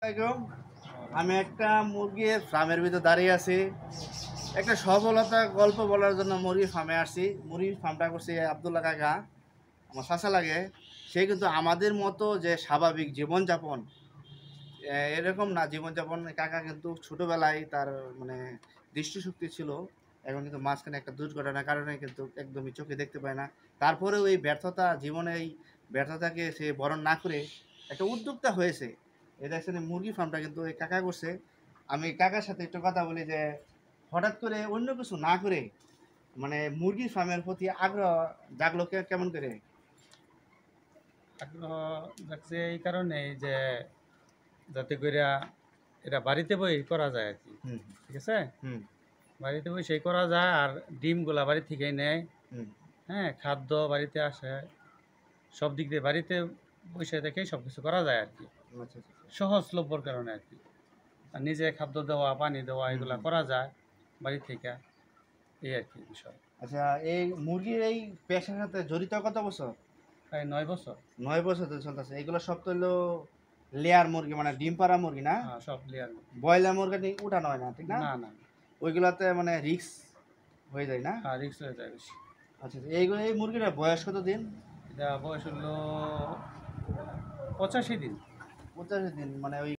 আসসালামাইকুম। আমি একটা মুরগির ফার্মের ভিতর দাঁড়িয়ে আছি। একটা সফলতা গল্প বলার জন্য মুরগির ফার্মে আসছি। মুরগির ফার্মটা করছে আব্দুল্লাহ কাকা, আমার চাচা লাগে। সে কিন্তু আমাদের মতো যে স্বাভাবিক জীবনযাপন এরকম না জীবনযাপন। কাকা কিন্তু ছোটোবেলায় তার মানে দৃষ্টিশক্তি ছিল, এখন কিন্তু মাঝখানে একটা দুর্ঘটনার কারণে কিন্তু একদমই চোখে দেখতে পায় না। তারপরেও এই ব্যর্থতা জীবনে এই ব্যর্থতাকে সে বরণ না করে একটা উদ্যোক্তা হয়েছে। এটা আসলে মুরগি ফার্মটা কিন্তু এই কাকা করছে। আমি কাকার সাথে একটু কথা বলি যে হঠাৎ করে অন্য কিছু না করে মানে মুরগি ফার্মের প্রতি আগ্রহ জাগলো কেমন করে? আগ্রহ জাগছে এই কারণেই যে যাতে কইরা এটা বাড়িতে বই করা যায় আর কি। হুম ঠিক আছে? হুম বাড়িতে বই সেই করা যায় আর ডিমগুলা বাড়ি থেকেই নেয়। হুম। হ্যাঁ, খাদ্য বাড়িতে আসে। সব দিক দিয়ে বাড়িতে বইসে থেকেই সবকিছু করা যায় আর কি। আচ্ছা আচ্ছা আচ্ছা। সহজলভ্যর কারণে আর কি। আর নিজে খাদ্য দেওয়া, পানি দেওয়া হুম এগুলা হুম। করা যায় বাড়ি থেকে। এই আর কি বিষয়। আচ্ছা, এই মুরগির এই পেশার সাথে জড়িত কত বছর? প্রায় ৯ বছর। ৯ বছর ধরে চলতেছে। এগুলো সব তো হলো লেয়ার মুরগি, মানে ডিম পাড়া মুরগি না? হ্যাঁ, সব ক্লিয়ার। ব্রয়লার মুরগি উঠানো হয় না, ঠিক না? না, না। ওইগুলাতে মানে রিস্ক হয়ে যায় না? হ্যাঁ, রিস্ক হয়ে যায় বেশি। আচ্ছা আচ্ছা। এইগুলো এই মুরগিটার বয়স কত দিন? এটা বয়স হলো ৮৫ দিন। 85 দিন, মানে ওই